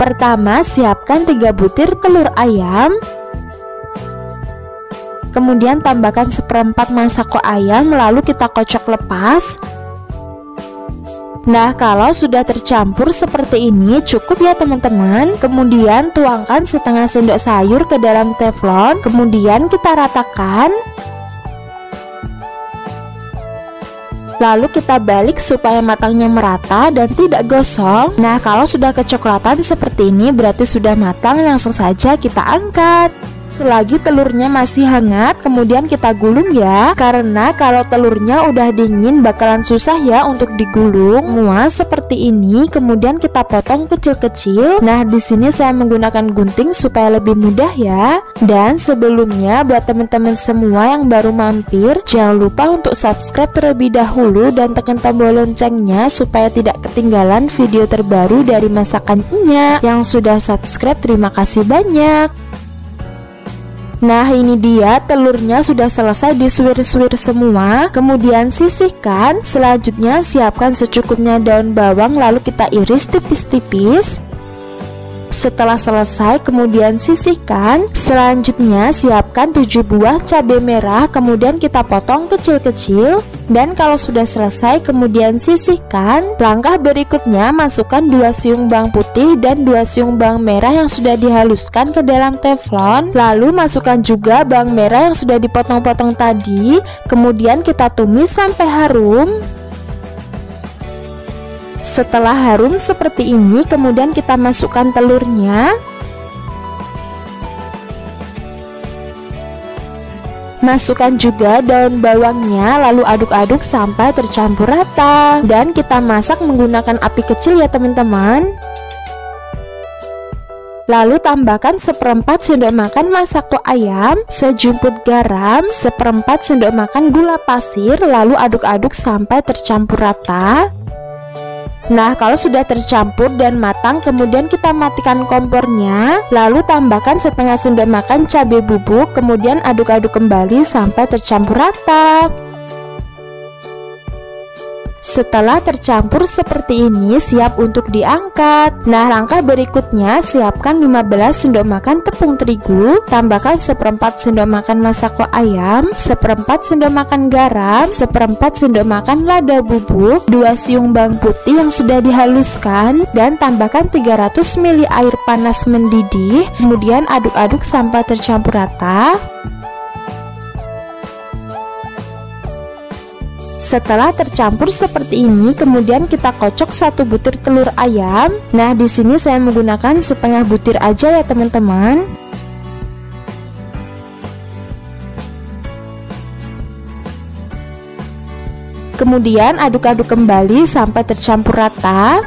Pertama, siapkan 3 butir telur ayam. Kemudian tambahkan seperempat masako ayam, lalu kita kocok lepas. Nah, kalau sudah tercampur seperti ini cukup ya teman-teman. Kemudian tuangkan setengah sendok sayur ke dalam teflon, kemudian kita ratakan. Lalu kita balik supaya matangnya merata dan tidak gosong. Nah, kalau sudah kecoklatan seperti ini berarti sudah matang, langsung saja kita angkat. Selagi telurnya masih hangat, kemudian kita gulung ya. Karena kalau telurnya udah dingin bakalan susah ya untuk digulung. Semua seperti ini, kemudian kita potong kecil-kecil. Nah, di sini saya menggunakan gunting supaya lebih mudah ya. Dan sebelumnya buat teman-teman semua yang baru mampir, jangan lupa untuk subscribe terlebih dahulu dan tekan tombol loncengnya supaya tidak ketinggalan video terbaru dari masakan Enya. Yang sudah subscribe, terima kasih banyak. Nah, ini dia telurnya sudah selesai disuir-suir semua. Kemudian sisihkan. Selanjutnya siapkan secukupnya daun bawang, lalu kita iris tipis-tipis. Setelah selesai, kemudian sisihkan. Selanjutnya siapkan 7 buah cabai merah, kemudian kita potong kecil-kecil. Dan kalau sudah selesai, kemudian sisihkan. Langkah berikutnya, masukkan 2 siung bawang putih dan 2 siung bawang merah yang sudah dihaluskan ke dalam teflon. Lalu masukkan juga bawang merah yang sudah dipotong-potong tadi. Kemudian kita tumis sampai harum. Setelah harum seperti ini, kemudian kita masukkan telurnya. Masukkan juga daun bawangnya, lalu aduk-aduk sampai tercampur rata. Dan kita masak menggunakan api kecil ya teman-teman. Lalu tambahkan seperempat sendok makan masako ayam, sejumput garam, seperempat sendok makan gula pasir, lalu aduk-aduk sampai tercampur rata. Nah, kalau sudah tercampur dan matang, kemudian kita matikan kompornya. Lalu tambahkan setengah sendok makan cabai bubuk, kemudian aduk-aduk kembali sampai tercampur rata. Setelah tercampur seperti ini, siap untuk diangkat. Nah, langkah berikutnya, siapkan 15 sendok makan tepung terigu, tambahkan seperempat sendok makan masako ayam, seperempat sendok makan garam, seperempat sendok makan lada bubuk, 2 siung bawang putih yang sudah dihaluskan, dan tambahkan 300 ml air panas mendidih. Kemudian aduk-aduk sampai tercampur rata. Setelah tercampur seperti ini, kemudian kita kocok 1 butir telur ayam. Nah, di sini saya menggunakan setengah butir aja ya teman-teman. Kemudian aduk-aduk kembali sampai tercampur rata.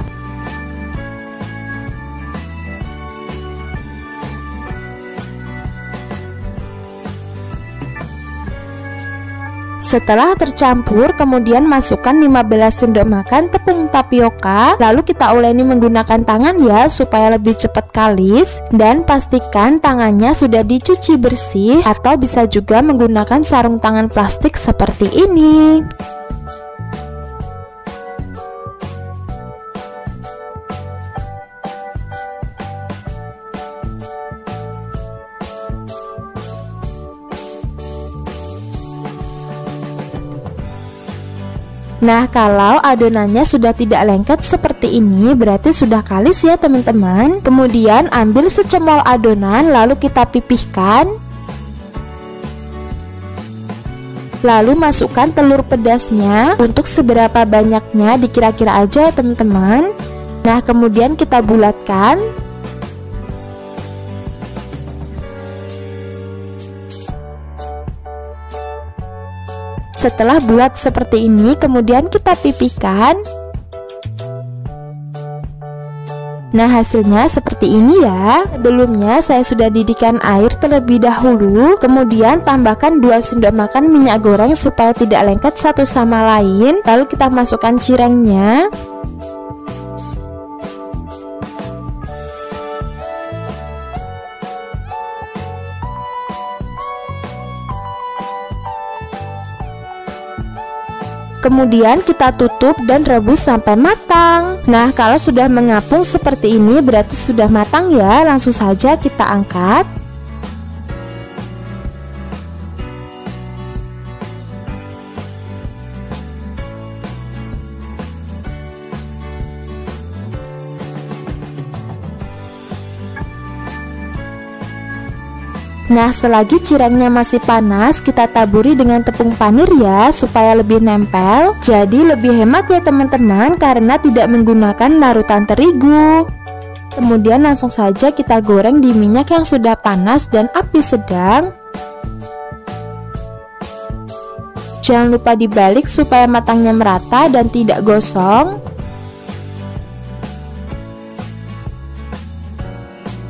Setelah tercampur, kemudian masukkan 15 sendok makan tepung tapioka. Lalu kita uleni menggunakan tangan ya, supaya lebih cepat kalis. Dan pastikan tangannya sudah dicuci bersih, atau bisa juga menggunakan sarung tangan plastik seperti ini. Nah, kalau adonannya sudah tidak lengket seperti ini, berarti sudah kalis ya teman-teman. Kemudian ambil secemol adonan, lalu kita pipihkan. Lalu masukkan telur pedasnya. Untuk seberapa banyaknya dikira-kira aja ya teman-teman. Nah, kemudian kita bulatkan. Setelah bulat seperti ini, kemudian kita pipihkan. Nah, hasilnya seperti ini ya. Sebelumnya saya sudah didihkan air terlebih dahulu. Kemudian tambahkan 2 sendok makan minyak goreng supaya tidak lengket satu sama lain. Lalu kita masukkan cirengnya. Kemudian kita tutup dan rebus sampai matang. Nah, kalau sudah mengapung seperti ini berarti sudah matang ya. Langsung saja kita angkat. Nah, selagi cirengnya masih panas, kita taburi dengan tepung panir ya, supaya lebih nempel. Jadi lebih hemat ya teman-teman, karena tidak menggunakan larutan terigu. Kemudian langsung saja kita goreng di minyak yang sudah panas dan api sedang. Jangan lupa dibalik supaya matangnya merata dan tidak gosong.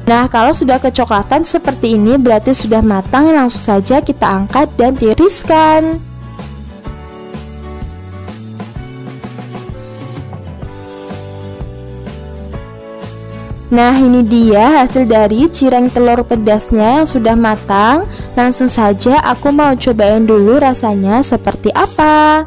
Nah, kalau sudah kecoklatan seperti ini berarti sudah matang. Langsung saja kita angkat dan tiriskan. Nah, ini dia hasil dari cireng telur pedasnya yang sudah matang. Langsung saja aku mau cobain dulu rasanya seperti apa.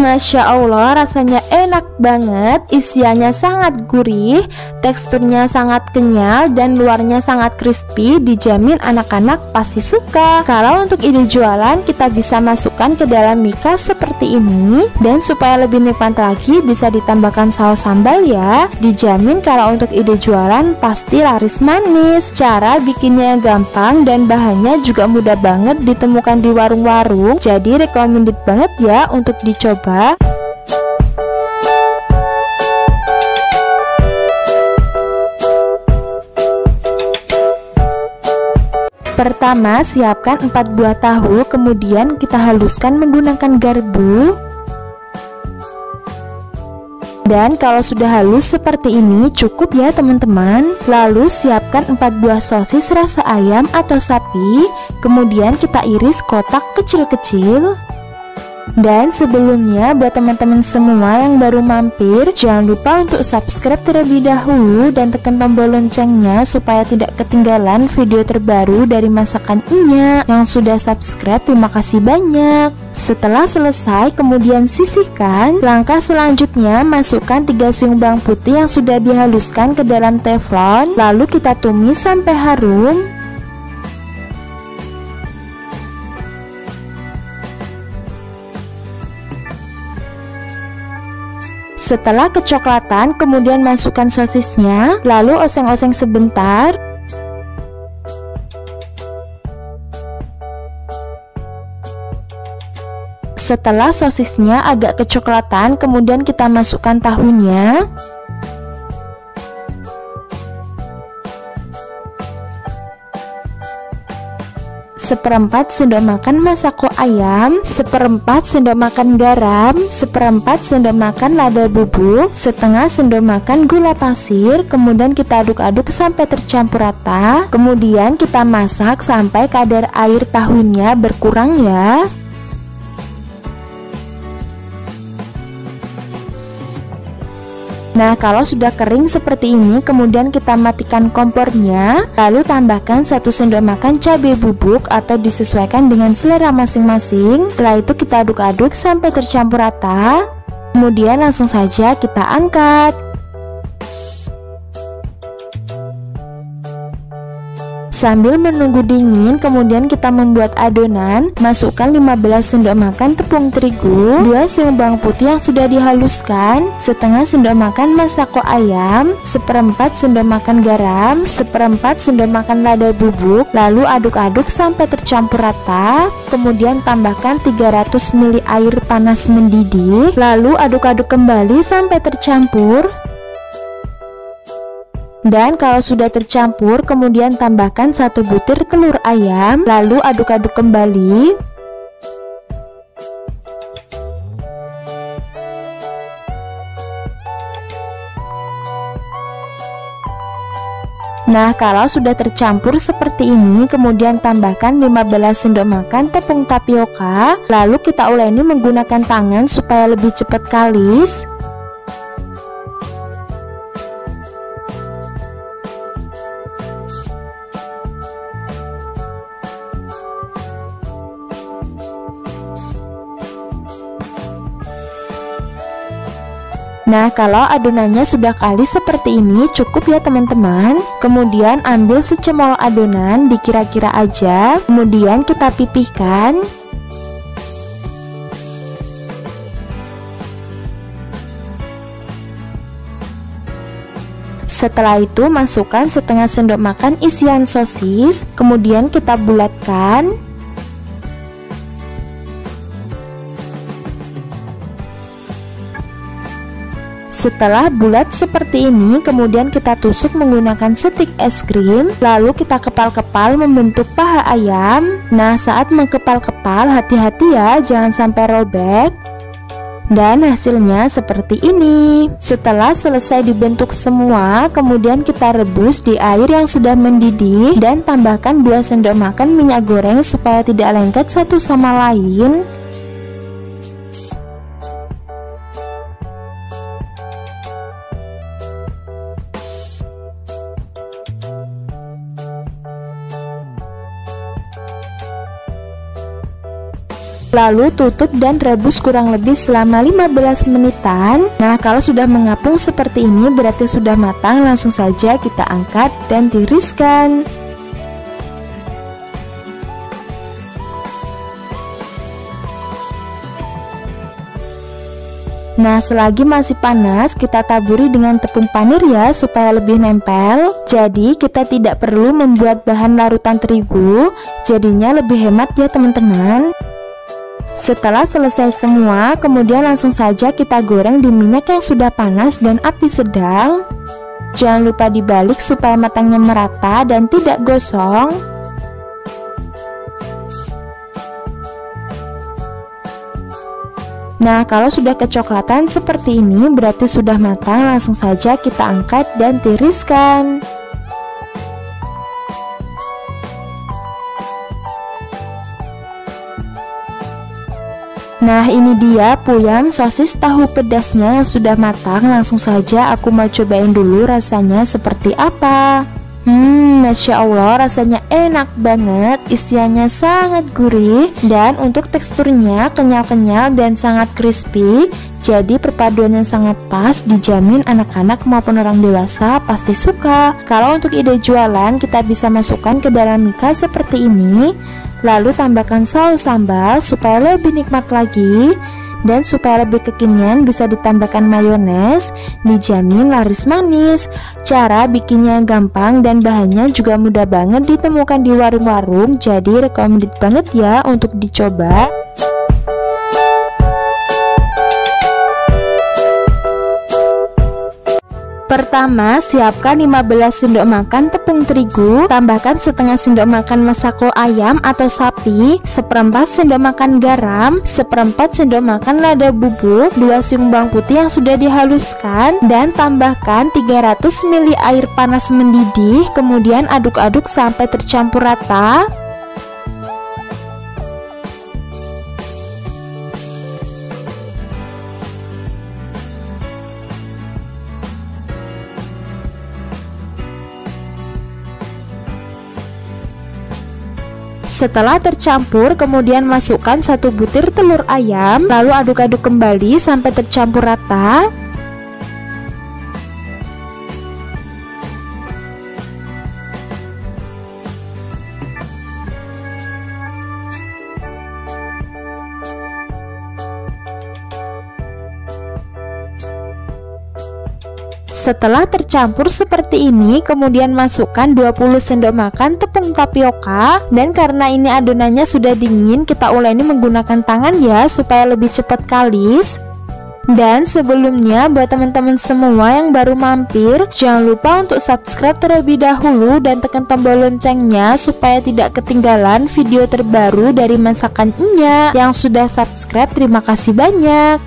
Masya Allah, rasanya enak banget, isiannya sangat gurih, teksturnya sangat kenyal, dan luarnya sangat crispy. Dijamin anak-anak pasti suka. Kalau untuk ide jualan, kita bisa masukkan ke dalam mika seperti ini. Dan supaya lebih nikmat lagi, bisa ditambahkan saus sambal ya. Dijamin kalau untuk ide jualan pasti laris manis. Cara bikinnya gampang dan bahannya juga mudah banget ditemukan di warung-warung. Jadi recommended banget ya untuk dicoba. Pertama, siapkan 4 buah tahu, kemudian kita haluskan menggunakan garpu. Dan kalau sudah halus seperti ini cukup ya teman-teman. Lalu siapkan 4 buah sosis rasa ayam atau sapi, kemudian kita iris kotak kecil-kecil. Dan sebelumnya buat teman-teman semua yang baru mampir, jangan lupa untuk subscribe terlebih dahulu dan tekan tombol loncengnya supaya tidak ketinggalan video terbaru dari masakan Inya. Yang sudah subscribe, terima kasih banyak. Setelah selesai, kemudian sisihkan. Langkah selanjutnya, masukkan 3 siung bawang putih yang sudah dihaluskan ke dalam teflon. Lalu kita tumis sampai harum. Setelah kecoklatan, kemudian masukkan sosisnya, lalu oseng-oseng sebentar. Setelah sosisnya agak kecoklatan, kemudian kita masukkan tahunya. Seperempat sendok makan masako ayam, seperempat sendok makan garam, seperempat sendok makan lada bubuk, setengah sendok makan gula pasir. Kemudian kita aduk-aduk sampai tercampur rata. Kemudian kita masak sampai kadar air tahunya berkurang ya. Nah, kalau sudah kering seperti ini, kemudian kita matikan kompornya. Lalu tambahkan 1 sendok makan cabai bubuk atau disesuaikan dengan selera masing-masing. Setelah itu kita aduk-aduk sampai tercampur rata. Kemudian langsung saja kita angkat. Sambil menunggu dingin, kemudian kita membuat adonan. Masukkan 15 sendok makan tepung terigu, 2 siung bawang putih yang sudah dihaluskan, setengah sendok makan masako ayam, seperempat sendok makan garam, seperempat sendok makan lada bubuk. Lalu aduk-aduk sampai tercampur rata. Kemudian tambahkan 300 ml air panas mendidih. Lalu aduk-aduk kembali sampai tercampur. Dan kalau sudah tercampur, kemudian tambahkan 1 butir telur ayam, lalu aduk-aduk kembali. Nah, kalau sudah tercampur seperti ini, kemudian tambahkan 15 sendok makan tepung tapioka, lalu kita uleni menggunakan tangan supaya lebih cepat kalis. Nah, kalau adonannya sudah kalis seperti ini cukup ya teman-teman. Kemudian ambil secemol adonan dikira-kira aja, kemudian kita pipihkan. Setelah itu masukkan setengah sendok makan isian sosis, kemudian kita bulatkan. Setelah bulat seperti ini, kemudian kita tusuk menggunakan stik es krim, lalu kita kepal-kepal membentuk paha ayam. Nah, saat mengkepal-kepal hati-hati ya, jangan sampai robek. Dan hasilnya seperti ini. Setelah selesai dibentuk semua, kemudian kita rebus di air yang sudah mendidih dan tambahkan 2 sendok makan minyak goreng supaya tidak lengket satu sama lain. Lalu tutup dan rebus kurang lebih selama 15 menitan. Nah, kalau sudah mengapung seperti ini berarti sudah matang. Langsung saja kita angkat dan tiriskan. Nah, selagi masih panas kita taburi dengan tepung panir ya supaya lebih nempel. Jadi kita tidak perlu membuat bahan larutan terigu, jadinya lebih hemat ya teman-teman. Setelah selesai semua, kemudian langsung saja kita goreng di minyak yang sudah panas dan api sedang. Jangan lupa dibalik supaya matangnya merata dan tidak gosong. Nah, kalau sudah kecoklatan seperti ini berarti sudah matang. Langsung saja kita angkat dan tiriskan. Nah, ini dia puyam sosis tahu pedasnya yang sudah matang. Langsung saja aku mau cobain dulu rasanya seperti apa. Masya Allah, rasanya enak banget, isiannya sangat gurih, dan untuk teksturnya kenyal-kenyal dan sangat crispy. Jadi perpaduan yang sangat pas, dijamin anak-anak maupun orang dewasa pasti suka. Kalau untuk ide jualan, kita bisa masukkan ke dalam mika seperti ini, lalu tambahkan saus sambal supaya lebih nikmat lagi. Dan supaya lebih kekinian bisa ditambahkan mayones, dijamin laris manis. Cara bikinnya gampang dan bahannya juga mudah banget ditemukan di warung-warung, jadi recommended banget ya untuk dicoba. Pertama, siapkan 15 sendok makan tepung terigu, tambahkan setengah sendok makan masako ayam atau sapi, seperempat sendok makan garam, seperempat sendok makan lada bubuk, 2 siung bawang putih yang sudah dihaluskan, dan tambahkan 300 ml air panas mendidih, kemudian aduk-aduk sampai tercampur rata. Setelah tercampur, kemudian masukkan 1 butir telur ayam, lalu aduk-aduk kembali sampai tercampur rata. Setelah tercampur seperti ini, kemudian masukkan 20 sendok makan tepung tapioka. Dan karena ini adonannya sudah dingin, kita uleni menggunakan tangan ya supaya lebih cepat kalis. Dan sebelumnya buat teman-teman semua yang baru mampir, jangan lupa untuk subscribe terlebih dahulu dan tekan tombol loncengnya supaya tidak ketinggalan video terbaru dari masakan Enya. Yang sudah subscribe, terima kasih banyak.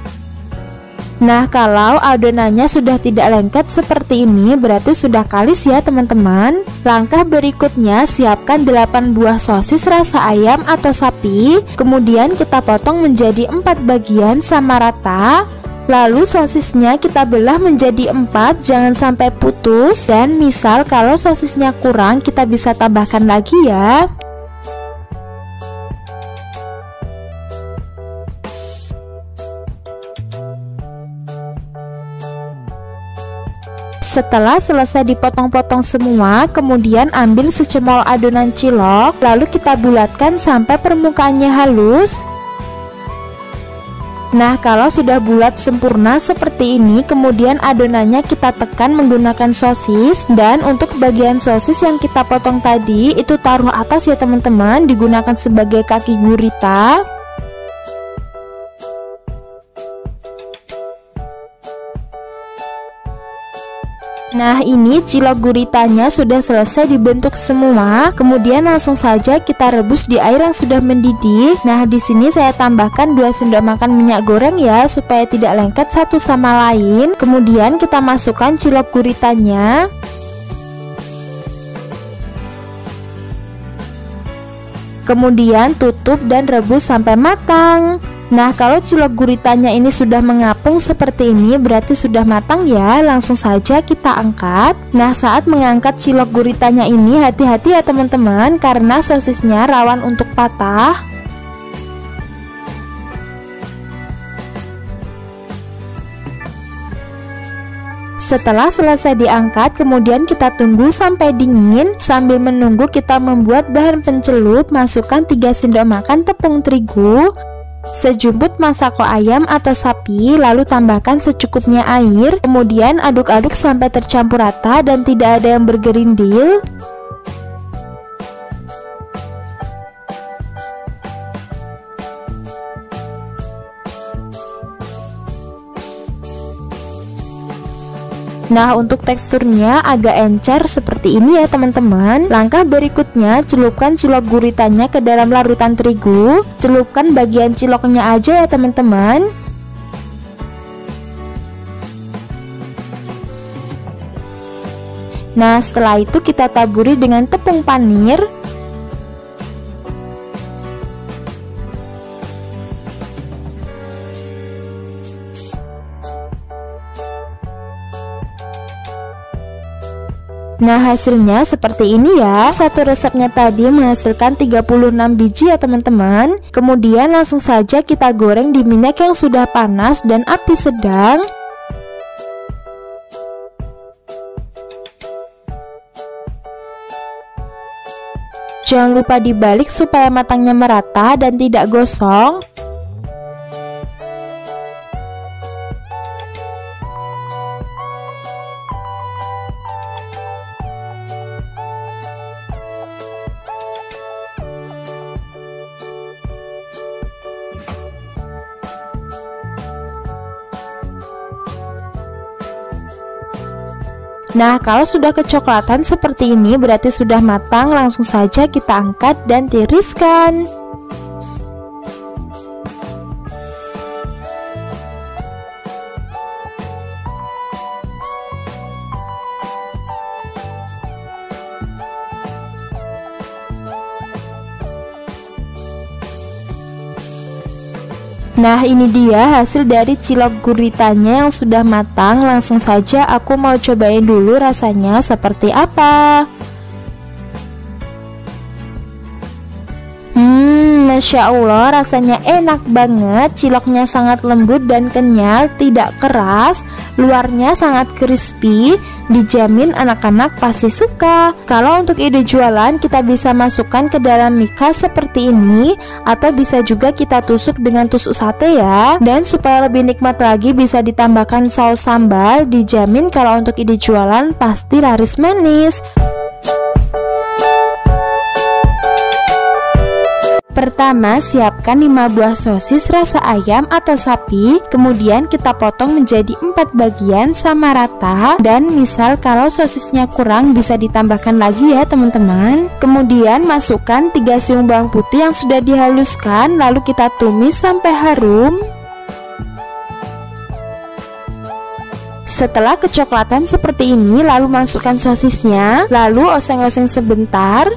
Nah, kalau adonannya sudah tidak lengket seperti ini berarti sudah kalis ya teman-teman. Langkah berikutnya, siapkan 8 buah sosis rasa ayam atau sapi. Kemudian kita potong menjadi 4 bagian sama rata. Lalu sosisnya kita belah menjadi 4, jangan sampai putus. Dan misal kalau sosisnya kurang, kita bisa tambahkan lagi ya. Setelah selesai dipotong-potong semua, kemudian ambil secemol adonan cilok, lalu kita bulatkan sampai permukaannya halus. Nah, kalau sudah bulat sempurna seperti ini, kemudian adonannya kita tekan menggunakan sosis. Dan untuk bagian sosis yang kita potong tadi, itu taruh atas ya teman-teman, digunakan sebagai kaki gurita. Nah, ini cilok guritanya sudah selesai dibentuk semua. Kemudian langsung saja kita rebus di air yang sudah mendidih. Nah, di sini saya tambahkan 2 sendok makan minyak goreng ya, supaya tidak lengket satu sama lain. Kemudian kita masukkan cilok guritanya. Kemudian tutup dan rebus sampai matang. Nah, kalau cilok guritanya ini sudah mengapung seperti ini, berarti sudah matang ya. Langsung saja kita angkat. Nah, saat mengangkat cilok guritanya ini, hati-hati ya teman-teman, karena sosisnya rawan untuk patah. Setelah selesai diangkat, kemudian kita tunggu sampai dingin. Sambil menunggu kita membuat bahan pencelup. Masukkan 3 sendok makan tepung terigu, sejumput masako ayam atau sapi, lalu tambahkan secukupnya air. Kemudian aduk-aduk sampai tercampur rata dan tidak ada yang bergerindil. Nah, untuk teksturnya agak encer seperti ini ya teman-teman. Langkah berikutnya, celupkan cilok guritanya ke dalam larutan terigu. Celupkan bagian ciloknya aja ya teman-teman. Nah, setelah itu kita taburi dengan tepung panir. Nah, hasilnya seperti ini ya. Satu resepnya tadi menghasilkan 36 biji ya teman-teman. Kemudian langsung saja kita goreng di minyak yang sudah panas dan api sedang. Jangan lupa dibalik supaya matangnya merata dan tidak gosong. Nah, kalau sudah kecoklatan seperti ini berarti sudah matang. Langsung saja kita angkat dan tiriskan. Nah, ini dia hasil dari cilok guritanya yang sudah matang. Langsung saja aku mau cobain dulu rasanya seperti apa. Masya Allah, rasanya enak banget. Ciloknya sangat lembut dan kenyal, tidak keras. Luarnya sangat crispy. Dijamin anak-anak pasti suka. Kalau untuk ide jualan, kita bisa masukkan ke dalam mika seperti ini, atau bisa juga kita tusuk dengan tusuk sate ya. Dan supaya lebih nikmat lagi, bisa ditambahkan saus sambal. Dijamin kalau untuk ide jualan pasti laris manis. Pertama, siapkan 5 buah sosis rasa ayam atau sapi. Kemudian kita potong menjadi 4 bagian sama rata. Dan misal kalau sosisnya kurang, bisa ditambahkan lagi ya teman-teman. Kemudian masukkan 3 siung bawang putih yang sudah dihaluskan. Lalu kita tumis sampai harum. Setelah kecoklatan seperti ini, lalu masukkan sosisnya. Lalu oseng-oseng sebentar.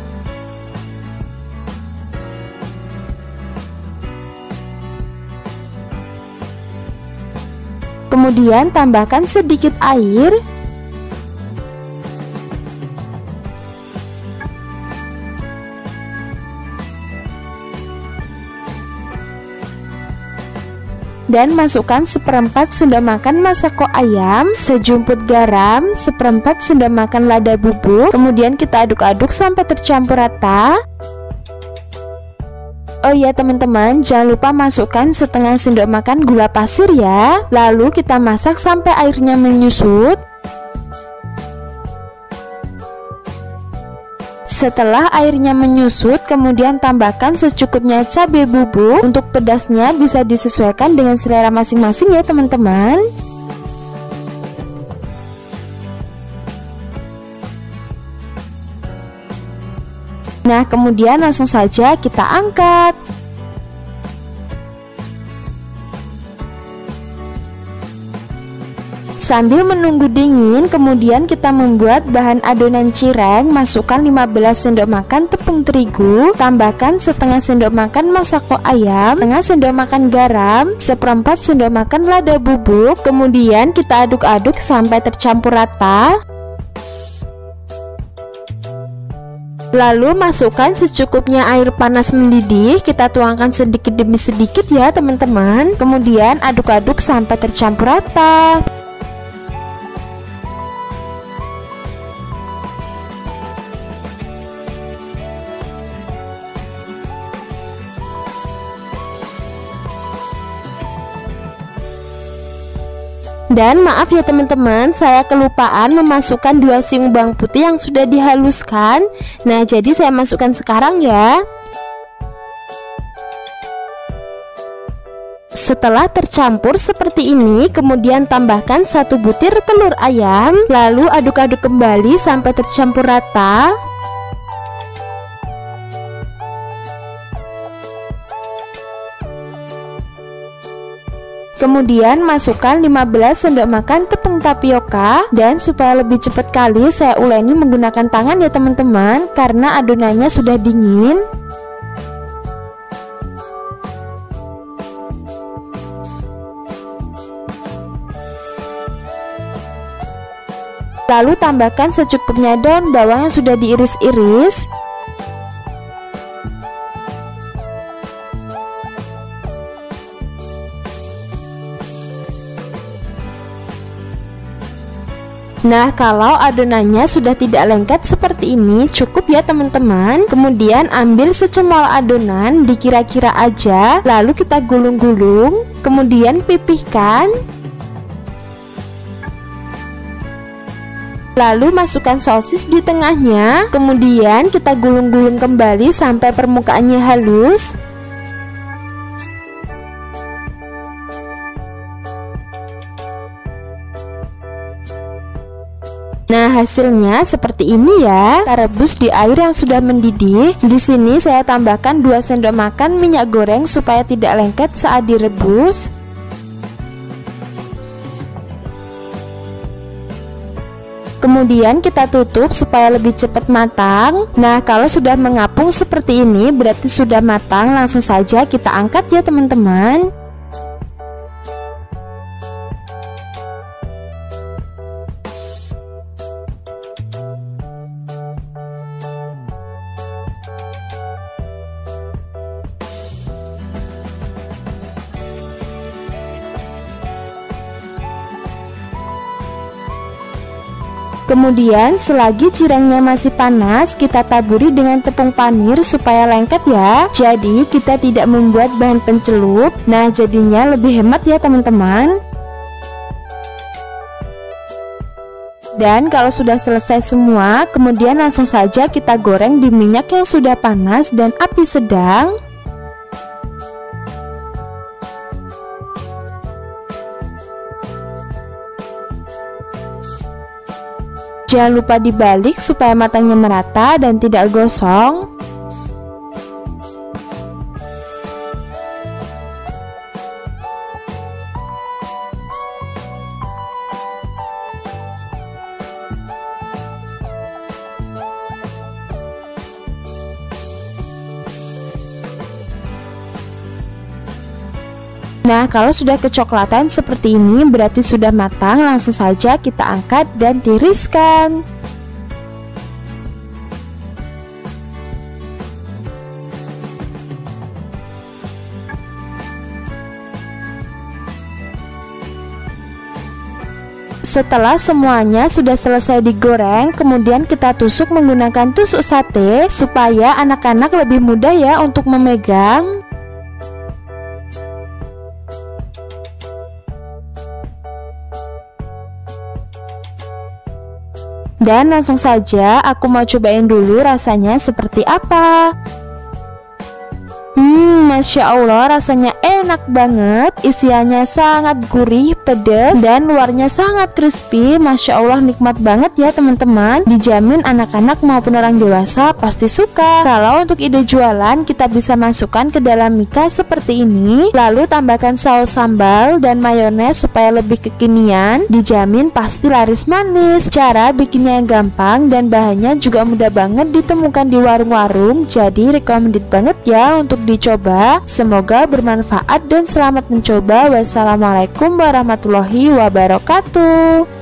Kemudian tambahkan sedikit air. dan masukkan seperempat sendok makan masako ayam, sejumput garam, seperempat sendok makan lada bubuk. Kemudian kita aduk-aduk sampai tercampur rata. Oh ya teman-teman, jangan lupa masukkan setengah sendok makan gula pasir ya. Lalu kita masak sampai airnya menyusut. Setelah airnya menyusut, kemudian tambahkan secukupnya cabai bubuk. Untuk pedasnya bisa disesuaikan dengan selera masing-masing ya teman-teman. Nah, kemudian langsung saja kita angkat. Sambil menunggu dingin, kemudian kita membuat bahan adonan cireng. Masukkan 15 sendok makan tepung terigu, tambahkan setengah sendok makan masako ayam, setengah sendok makan garam, seperempat sendok makan lada bubuk. Kemudian kita aduk-aduk sampai tercampur rata. Lalu masukkan secukupnya air panas mendidih. Kita tuangkan sedikit demi sedikit ya teman-teman. Kemudian aduk-aduk sampai tercampur rata. Dan maaf ya teman-teman, saya kelupaan memasukkan 2 siung bawang putih yang sudah dihaluskan. Nah, jadi saya masukkan sekarang ya. Setelah tercampur seperti ini, kemudian tambahkan 1 butir telur ayam. Lalu aduk-aduk kembali sampai tercampur rata. Kemudian masukkan 15 sendok makan tepung tapioka. Dan supaya lebih cepat kali, saya uleni menggunakan tangan ya teman-teman, karena adonannya sudah dingin. Lalu tambahkan secukupnya daun bawang yang sudah diiris-iris. Nah, kalau adonannya sudah tidak lengket seperti ini, cukup ya teman-teman. Kemudian ambil secemol adonan, dikira-kira aja. Lalu kita gulung-gulung, kemudian pipihkan. Lalu masukkan sosis di tengahnya. Kemudian kita gulung-gulung kembali sampai permukaannya halus. Nah, hasilnya seperti ini ya. Kita rebus di air yang sudah mendidih. Di sini saya tambahkan 2 sendok makan minyak goreng supaya tidak lengket saat direbus. Kemudian kita tutup supaya lebih cepat matang. Nah, kalau sudah mengapung seperti ini berarti sudah matang. Langsung saja kita angkat ya teman-teman. Kemudian selagi cirengnya masih panas, kita taburi dengan tepung panir supaya lengket ya. Jadi kita tidak membuat bahan pencelup. Nah, jadinya lebih hemat ya teman-teman. Dan kalau sudah selesai semua, kemudian langsung saja kita goreng di minyak yang sudah panas dan api sedang. Jangan lupa dibalik supaya matangnya merata dan tidak gosong. Nah, kalau sudah kecoklatan seperti ini berarti sudah matang. Langsung saja kita angkat dan tiriskan. Setelah semuanya sudah selesai digoreng, kemudian kita tusuk menggunakan tusuk sate supaya anak-anak lebih mudah ya untuk memegang. Dan langsung saja aku mau cobain dulu rasanya seperti apa. Masya Allah, rasanya enak banget. Isiannya sangat gurih, pedas, dan luarnya sangat crispy. Masya Allah, nikmat banget ya teman-teman. Dijamin anak-anak maupun orang dewasa pasti suka. Kalau untuk ide jualan, kita bisa masukkan ke dalam mika seperti ini, lalu tambahkan saus sambal dan mayones supaya lebih kekinian. Dijamin pasti laris manis. Cara bikinnya yang gampang dan bahannya juga mudah banget ditemukan di warung-warung. Jadi recommended banget ya untuk dicoba. Semoga bermanfaat dan selamat mencoba. Wassalamualaikum warahmatullahi wabarakatuh.